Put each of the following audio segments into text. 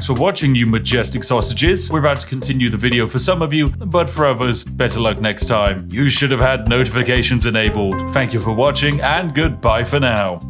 Thanks for watching, you majestic sausages. We're about to continue the video for some of you, but for others, better luck next time. You should have had notifications enabled. Thank you for watching, and goodbye for now.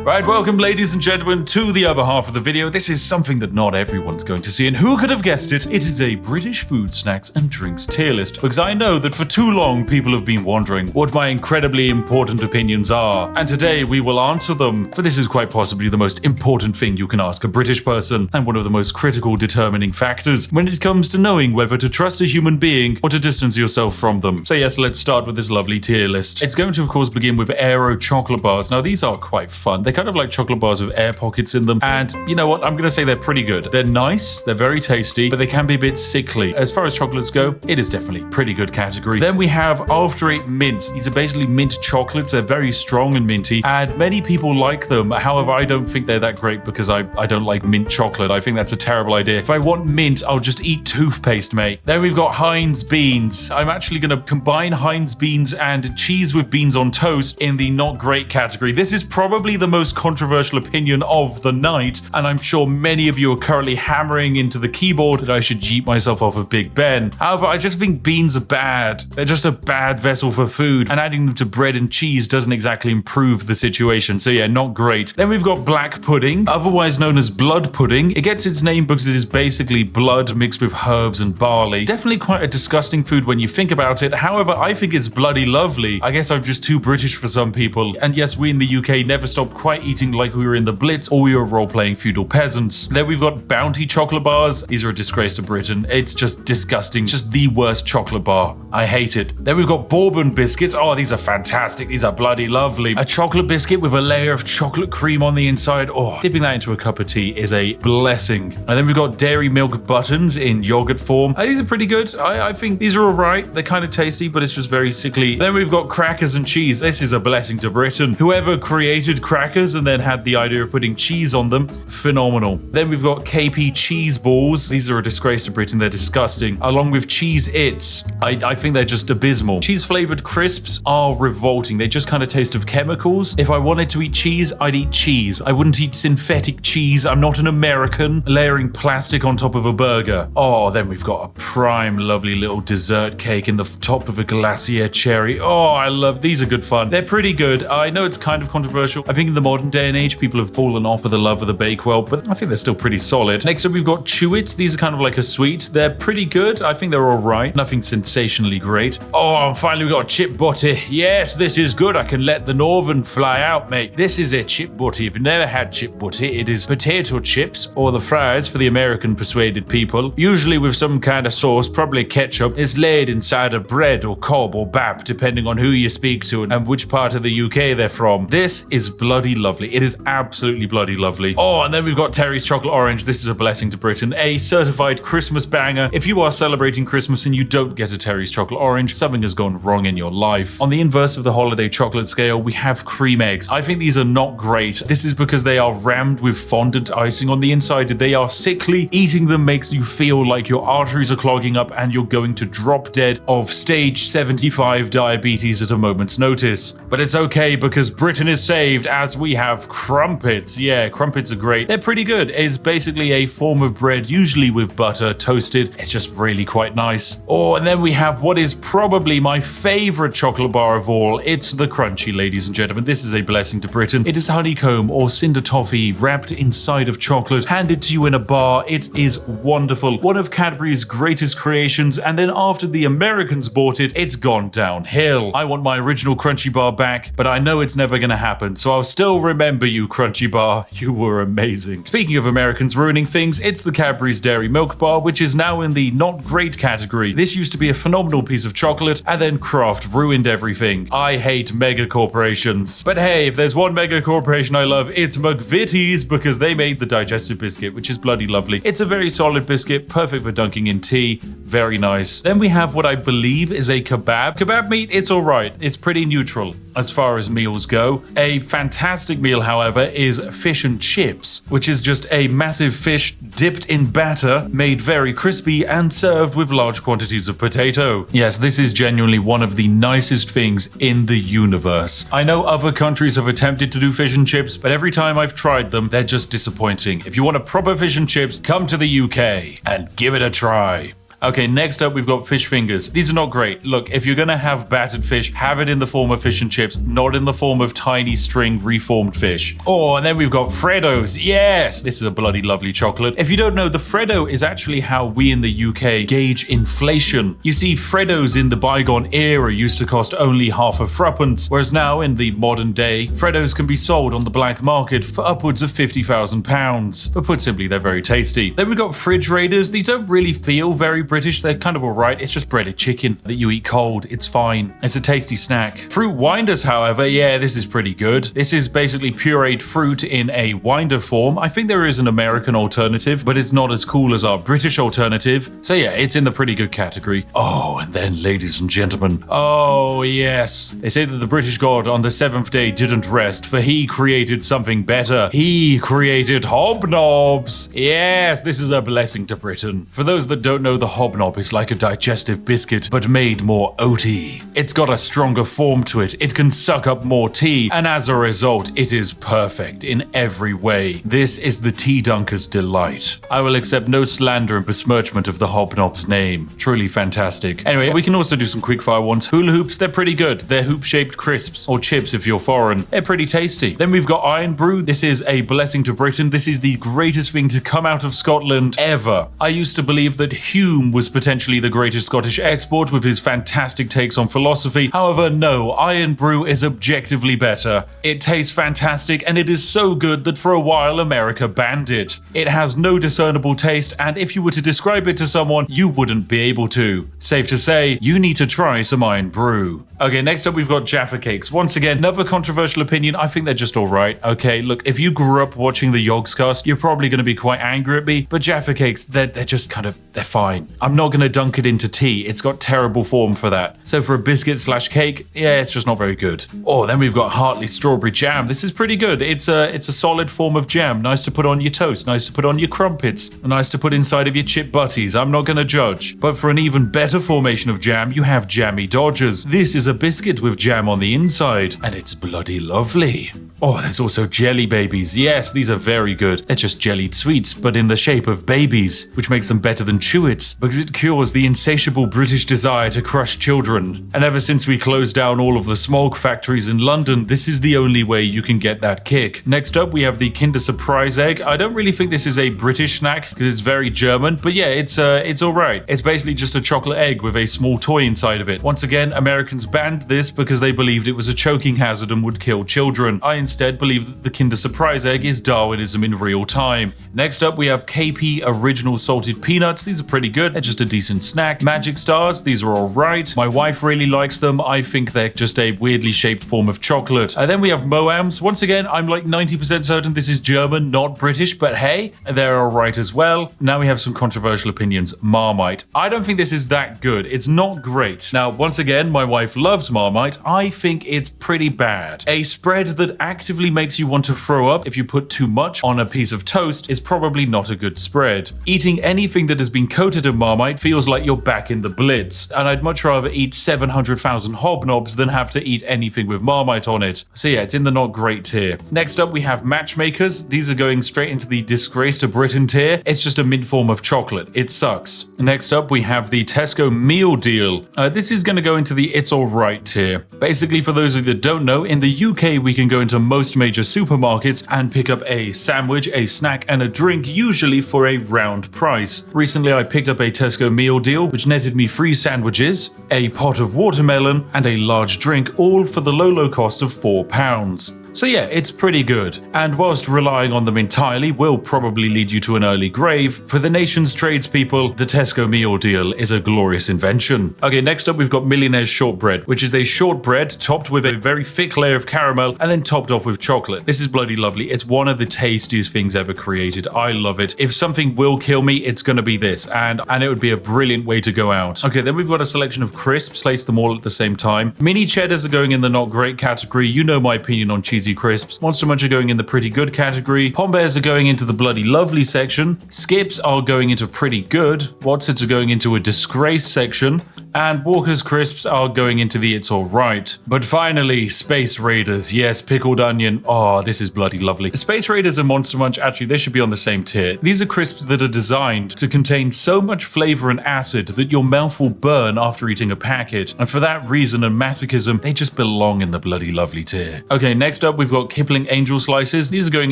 Right, welcome ladies and gentlemen to the other half of the video. This is something that not everyone's going to see, and who could have guessed it? It is a British food, snacks and drinks tier list, because I know that for too long people have been wondering what my incredibly important opinions are, and today we will answer them, for this is quite possibly the most important thing you can ask a British person, and one of the most critical determining factors when it comes to knowing whether to trust a human being or to distance yourself from them. So yes, let's start with this lovely tier list. It's going to of course begin with Aero chocolate bars. Now these are quite fun. They're kind of like chocolate bars with air pockets in them, and you know what, I'm gonna say they're pretty good. They're nice, they're very tasty, but they can be a bit sickly. As far as chocolates go, it is definitely pretty good category. Then we have After Eight mints. These are basically mint chocolates. They're very strong and minty, and many people like them. However, I don't think they're that great because I don't like mint chocolate. I think that's a terrible idea. If I want mint, I'll just eat toothpaste, mate. Then we've got Heinz beans. I'm actually gonna combine Heinz beans and cheese with beans on toast in the not great category. This is probably the most controversial opinion of the night, and I'm sure many of you are currently hammering into the keyboard that I should yeet myself off of Big Ben. However, I just think beans are bad. They're just a bad vessel for food, and adding them to bread and cheese doesn't exactly improve the situation. So yeah, not great. Then we've got black pudding, otherwise known as blood pudding. It gets its name because it is basically blood mixed with herbs and barley. Definitely quite a disgusting food when you think about it. However, I think it's bloody lovely. I guess I'm just too British for some people. And yes, we in the UK never stopped quite eating like we were in the Blitz or we were role-playing feudal peasants. Then we've got Bounty chocolate bars. These are a disgrace to Britain. It's just disgusting. Just the worst chocolate bar. I hate it. Then we've got Bourbon biscuits. Oh, these are fantastic. These are bloody lovely. A chocolate biscuit with a layer of chocolate cream on the inside. Oh, dipping that into a cup of tea is a blessing. And then we've got Dairy Milk buttons in yogurt form. These are pretty good. I think these are all right. They're kind of tasty, but it's just very sickly. Then we've got crackers and cheese. This is a blessing to Britain. Whoever created crackers and then had the idea of putting cheese on them, phenomenal. Then we've got KP cheese balls. These are a disgrace to Britain. They're disgusting. Along with Cheez-Its. I think they're just abysmal. Cheese flavored crisps are revolting. They just kind of taste of chemicals. If I wanted to eat cheese, I'd eat cheese. I wouldn't eat synthetic cheese. I'm not an American layering plastic on top of a burger. Oh, then we've got a prime lovely little dessert cake in the top of a glacier cherry. Oh, I love these. Are good fun. They're pretty good. I know it's kind of controversial. I think in the modern day and age, people have fallen off of the love of the Bakewell, but I think they're still pretty solid. Next up, we've got Chewits. These are kind of like a sweet. They're pretty good. I think they're all right. Nothing sensationally great. Oh, and finally, we've got chip butty. Yes, this is good. I can let the northern fly out, mate. This is a chip butty. If you've never had chip butty, it is potato chips or the fries for the American persuaded people, usually with some kind of sauce, probably ketchup. It's laid inside of bread or cob or bap, depending on who you speak to and which part of the UK they're from. This is bloody lovely. It is absolutely bloody lovely. Oh, and then we've got Terry's Chocolate Orange. This is a blessing to Britain. A certified Christmas banger. If you are celebrating Christmas and you don't get a Terry's Chocolate Orange, something has gone wrong in your life. On the inverse of the holiday chocolate scale, we have cream eggs. I think these are not great. This is because they are rammed with fondant icing on the inside. They are sickly. Eating them makes you feel like your arteries are clogging up and you're going to drop dead of stage 75 diabetes at a moment's notice. But it's okay because Britain is saved as we have crumpets. Yeah, crumpets are great. They're pretty good. It's basically a form of bread, usually with butter, toasted. It's just really quite nice. Oh, and then we have what is probably my favorite chocolate bar of all. It's the Crunchy, ladies and gentlemen. This is a blessing to Britain. It is honeycomb or cinder toffee wrapped inside of chocolate, handed to you in a bar. It is wonderful. One of Cadbury's greatest creations, and then after the Americans bought it, it's gone downhill. I want my original Crunchy bar back, but I know it's never gonna happen, so I'll still remember you, Crunchy bar. You were amazing. Speaking of Americans ruining things, it's the Cadbury's Dairy Milk Bar, which is now in the not great category. This used to be a phenomenal piece of chocolate, and then Kraft ruined everything. I hate mega corporations. But hey, if there's one mega corporation I love, it's McVitie's, because they made the digestive biscuit, which is bloody lovely. It's a very solid biscuit, perfect for dunking in tea. Very nice. Then we have what I believe is a kebab. Kebab meat, it's alright. It's pretty neutral as far as meals go. A fantastic fantastic meal, however, is fish and chips, which is just a massive fish dipped in batter, made very crispy and served with large quantities of potato. Yes, this is genuinely one of the nicest things in the universe. I know other countries have attempted to do fish and chips, but every time I've tried them, they're just disappointing. If you want a proper fish and chips, come to the UK and give it a try. Okay, next up we've got fish fingers. These are not great. Look, if you're gonna have battered fish, have it in the form of fish and chips, not in the form of tiny string reformed fish. Oh, and then we've got Freddos. Yes! This is a bloody lovely chocolate. If you don't know, the Freddo is actually how we in the UK gauge inflation. You see, Freddos in the bygone era used to cost only half a threepence, whereas now in the modern day, Freddos can be sold on the black market for upwards of £50,000. But put simply, they're very tasty. Then we've got Fridge Raiders. These don't really feel very British, they're kind of alright. It's just breaded chicken that you eat cold. It's fine. It's a tasty snack. Fruit Winders, however, yeah, this is pretty good. This is basically pureed fruit in a winder form. I think there is an American alternative, but it's not as cool as our British alternative. So yeah, it's in the pretty good category. Oh, and then, ladies and gentlemen, oh yes. They say that the British god on the seventh day didn't rest, for he created something better. He created hobnobs. Yes, this is a blessing to Britain. For those that don't know, the hobnob is like a digestive biscuit, but made more oaty. It's got a stronger form to it, it can suck up more tea, and as a result, it is perfect in every way. This is the tea dunker's delight. I will accept no slander and besmirchment of the hobnob's name. Truly fantastic. Anyway, we can also do some quickfire ones. Hula hoops, they're pretty good. They're hoop-shaped crisps, or chips if you're foreign. They're pretty tasty. Then we've got Iron Brew. This is a blessing to Britain. This is the greatest thing to come out of Scotland ever. I used to believe that Hume was potentially the greatest Scottish export with his fantastic takes on philosophy. However, no, Iron Brew is objectively better. It tastes fantastic, and it is so good that for a while America banned it. It has no discernible taste, and if you were to describe it to someone, you wouldn't be able to. Safe to say, you need to try some Iron Brew. Okay, next up we've got Jaffa Cakes. Once again, another controversial opinion. I think they're just alright. Okay, look, if you grew up watching the Yogscast, you're probably going to be quite angry at me, but Jaffa Cakes, they're just kind of, they're fine. I'm not going to dunk it into tea. It's got terrible form for that. So for a biscuit slash cake, yeah, it's just not very good. Oh, then we've got Hartley Strawberry Jam. This is pretty good. It's a solid form of jam. Nice to put on your toast. Nice to put on your crumpets. Nice to put inside of your chip butties. I'm not going to judge. But for an even better formation of jam, you have Jammy Dodgers. This is a biscuit with jam on the inside, and it's bloody lovely. Oh, there's also Jelly Babies. Yes, these are very good. They're just jellied sweets, but in the shape of babies, which makes them better than Chewits, because it cures the insatiable British desire to crush children. And ever since we closed down all of the smog factories in London, this is the only way you can get that kick. Next up, we have the Kinder Surprise Egg. I don't really think this is a British snack, because it's very German, but yeah, it's alright. It's basically just a chocolate egg with a small toy inside of it. Once again, Americans banned this because they believed it was a choking hazard and would kill children. I instead believe that the Kinder Surprise Egg is Darwinism in real time. Next up, we have KP Original Salted Peanuts. These are pretty good. They're just a decent snack. Magic Stars, these are alright. My wife really likes them. I think they're just a weirdly shaped form of chocolate. And then we have Moams. Once again, I'm like 90% certain this is German, not British, but hey, they're alright as well. Now we have some controversial opinions. Marmite. I don't think this is that good. It's not great. Now, once again, my wife loves Marmite. I think it's pretty bad. A spread that actively makes you want to throw up if you put too much on a piece of toast is probably not a good spread. Eating anything that has been coated in Marmite feels like you're back in the Blitz, and I'd much rather eat 700,000 hobnobs than have to eat anything with Marmite on it. So yeah, it's in the not great tier. Next up, we have Matchmakers. These are going straight into the disgrace to Britain tier. It's just a mint form of chocolate. It sucks. Next up, we have the Tesco Meal Deal. This is going to go into the it's alright tier. Basically, for those of you that don't know, in the UK, we can go into most major supermarkets and pick up a sandwich, a snack, and a drink, usually for a round price. Recently, I picked up a Tesco Meal Deal, which netted me 3 sandwiches, a pot of watermelon, and a large drink, all for the low cost of £4. So yeah, it's pretty good. And whilst relying on them entirely will probably lead you to an early grave, for the nation's tradespeople, the Tesco Meal Deal is a glorious invention. Okay, next up we've got Millionaire's Shortbread, which is a shortbread topped with a very thick layer of caramel and then topped off with chocolate. This is bloody lovely. It's one of the tastiest things ever created. I love it. If something will kill me, it's gonna be this, and it would be a brilliant way to go out. Okay, then we've got a selection of crisps, place them all at the same time. Mini cheddars are going in the not great category. You know my opinion on cheese cheesy crisps. Monster Munch are going in the pretty good category. Pom Bears are going into the bloody lovely section. Skips are going into pretty good. Wotsits are going into a disgrace section. And Walker's Crisps are going into the it's alright. But finally, Space Raiders. Yes, pickled onion. Oh, this is bloody lovely. Space Raiders and Monster Munch, actually, they should be on the same tier. These are crisps that are designed to contain so much flavor and acid that your mouth will burn after eating a packet. And for that reason and masochism, they just belong in the bloody lovely tier. Okay, next up, we've got Kipling Angel Slices. These are going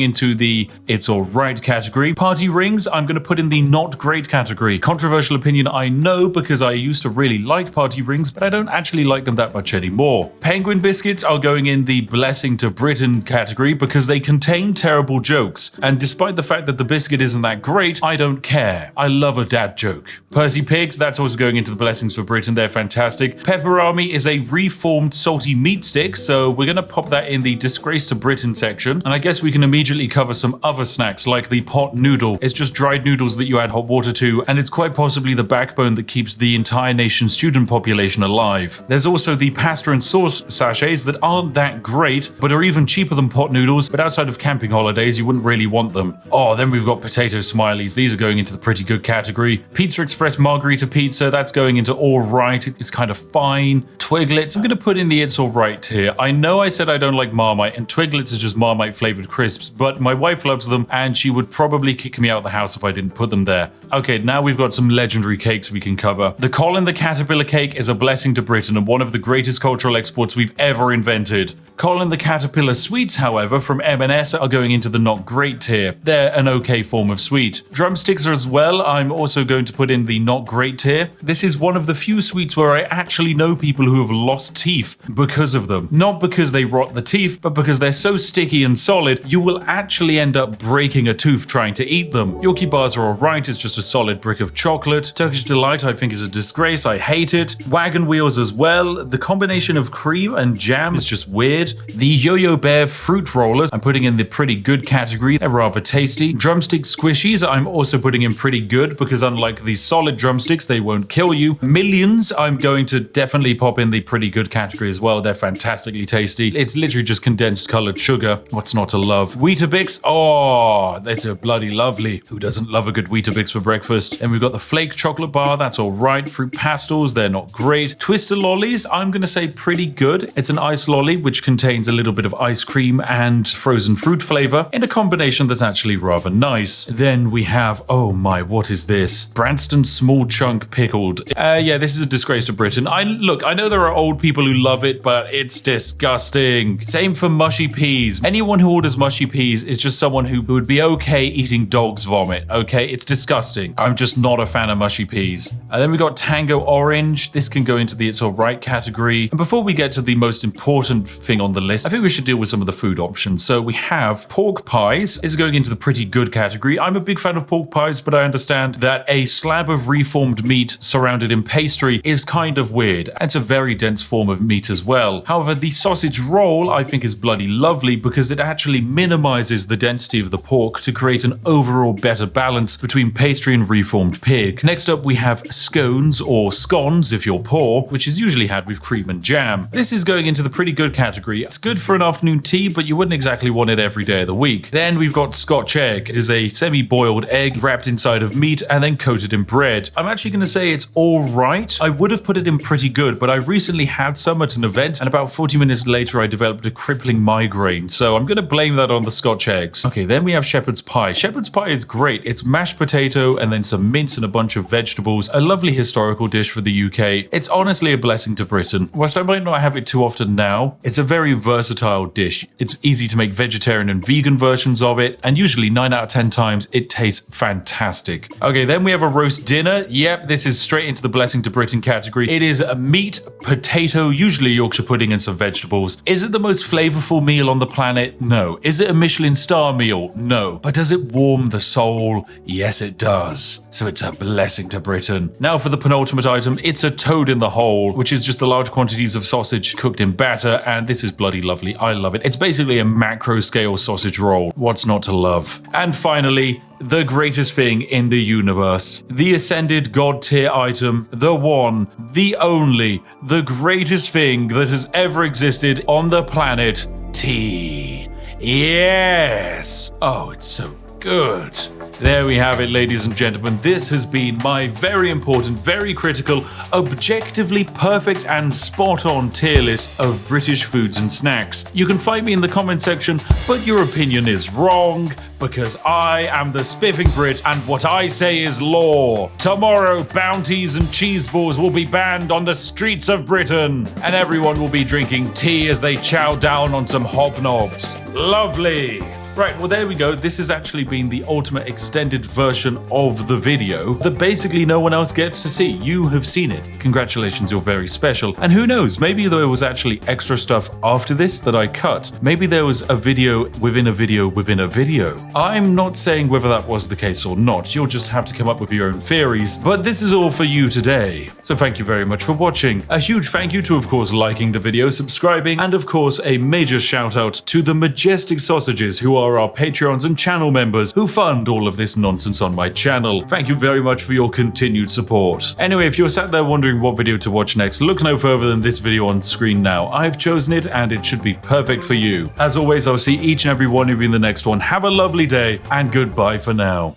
into the it's alright category. Party Rings, I'm going to put in the not great category. Controversial opinion, I know, because I used to really like Party Rings, but I don't actually like them that much anymore. Penguin Biscuits are going in the blessing to Britain category because they contain terrible jokes. And despite the fact that the biscuit isn't that great, I don't care. I love a dad joke. Percy Pigs, that's also going into the blessings for Britain. They're fantastic. Pepperami is a reformed salty meat stick, so we're going to pop that in the disgrace to Britain section. And I guess we can immediately cover some other snacks like the pot noodle. It's just dried noodles that you add hot water to, and it's quite possibly the backbone that keeps the entire nation's student population alive. There's also the pasta and sauce sachets that aren't that great, but are even cheaper than pot noodles, but outside of camping holidays, you wouldn't really want them. Oh, then we've got potato smileys. These are going into the pretty good category. Pizza Express Margarita Pizza, that's going into all right. It's kind of fine. Twiglets, I'm going to put in the it's all right tier. I know I said I don't like Marmite, and Twiglets are just Marmite flavored crisps, but my wife loves them, and she would probably kick me out of the house if I didn't put them there. Okay, now we've got some legendary cakes we can cover. The Colin the Caterpillar cake is a blessing to Britain and one of the greatest cultural exports we've ever invented. Colin the Caterpillar sweets, however, from M&S are going into the not great tier. They're an okay form of sweet. Drumsticks are as well. I'm also going to put in the not great tier. This is one of the few sweets where I actually know people who have lost teeth because of them. Not because they rot the teeth, but because they're so sticky and solid, you will actually end up breaking a tooth trying to eat them. Yorkie bars are alright, it's just a solid brick of chocolate. Turkish Delight I think is a disgrace, I hate it. Wagon Wheels as well. The combination of cream and jam is just weird. The Yo-Yo Bear fruit rollers I'm putting in the pretty good category. They're rather tasty. Drumstick squishies I'm also putting in pretty good because unlike the solid drumsticks, they won't kill you. Millions I'm going to definitely pop in the pretty good category as well. They're fantastically tasty. It's literally just condensed colored sugar. What's not to love? Weetabix, oh, that's a bloody lovely. Who doesn't love a good Weetabix for breakfast? And we've got the flake chocolate bar, that's all right. Fruit pastels, they're not great. Twister lollies, I'm gonna say pretty good. It's an ice lolly which contains a little bit of ice cream and frozen fruit flavor in a combination that's actually rather nice. Then we have, oh my, what is this? Branston small chunk pickled. Yeah, this is a disgrace to Britain. I know there are old people who love it, but it's disgusting. Same for mushy peas. Anyone who orders mushy peas is just someone who would be okay eating dog's vomit, okay? It's disgusting. I'm just not a fan of mushy peas. And then we got Tango Orange. This can go into the it's alright category. And before we get to the most important thing on the list, I think we should deal with some of the food options. So we have pork pies is going into the pretty good category. I'm a big fan of pork pies, but I understand that a slab of reformed meat surrounded in pastry is kind of weird. It's a very dense form of meat as well. However, the sausage roll I think is bloody lovely because it actually minimizes the density of the pork to create an overall better balance between pastry and reformed pig. Next up we have scones or scones if you're poor, which is usually had with cream and jam. This is going into the pretty good category. It's good for an afternoon tea, but you wouldn't exactly want it every day of the week. Then we've got Scotch egg. It is a semi-boiled egg wrapped inside of meat and then coated in bread. I'm actually going to say it's all right. I would have put it in pretty good, but I recently had some at an event and about 40 minutes later I developed a crippling migraine, so I'm going to blame that on the Scotch eggs. Okay, then we have shepherd's pie. Shepherd's pie is great. It's mashed potato and then some mince and a bunch of vegetables. A lovely historical dish for the UK. It's honestly a blessing to Britain. Whilst I might not have it too often now, it's a very versatile dish. It's easy to make vegetarian and vegan versions of it, and usually 9 out of 10 times it tastes fantastic. Okay, then we have a roast dinner. Yep, this is straight into the blessing to Britain category. It is a meat, potato, usually Yorkshire pudding and some vegetables. Is it the most flavorful meal on the planet? No. Is it a Michelin star meal? No. But does it warm the soul? Yes, it does. So it's a blessing to Britain. Now for the penultimate item, it's a toad in the hole, which is just the large quantities of sausage cooked in batter, and this is bloody lovely. I love it. It's basically a macro scale sausage roll. What's not to love? And finally, the greatest thing in the universe. The ascended god tier item, the one, the only, the greatest thing that has ever existed on the planet. tea. Yes! Oh, it's so good. There we have it, ladies and gentlemen. This has been my very important, very critical, objectively perfect and spot-on tier list of British foods and snacks. You can fight me in the comment section, but your opinion is wrong, because I am the Spiffing Brit and what I say is law. Tomorrow, bounties and cheese balls will be banned on the streets of Britain, and everyone will be drinking tea as they chow down on some hobnobs. Lovely. Right, well there we go. This has actually been the ultimate extended version of the video that basically no one else gets to see. You have seen it. Congratulations, you're very special. And who knows, maybe there was actually extra stuff after this that I cut. Maybe there was a video within a video within a video. I'm not saying whether that was the case or not. You'll just have to come up with your own theories. But this is all for you today. So thank you very much for watching. A huge thank you to, of course, liking the video, subscribing, and of course, a major shout out to the majestic sausages who are our Patreons and channel members who fund all of this nonsense on my channel. Thank you very much for your continued support. Anyway, if you're sat there wondering what video to watch next, look no further than this video on screen now. I've chosen it and it should be perfect for you. As always, I'll see each and every one of you in the next one. Have a lovely day and goodbye for now.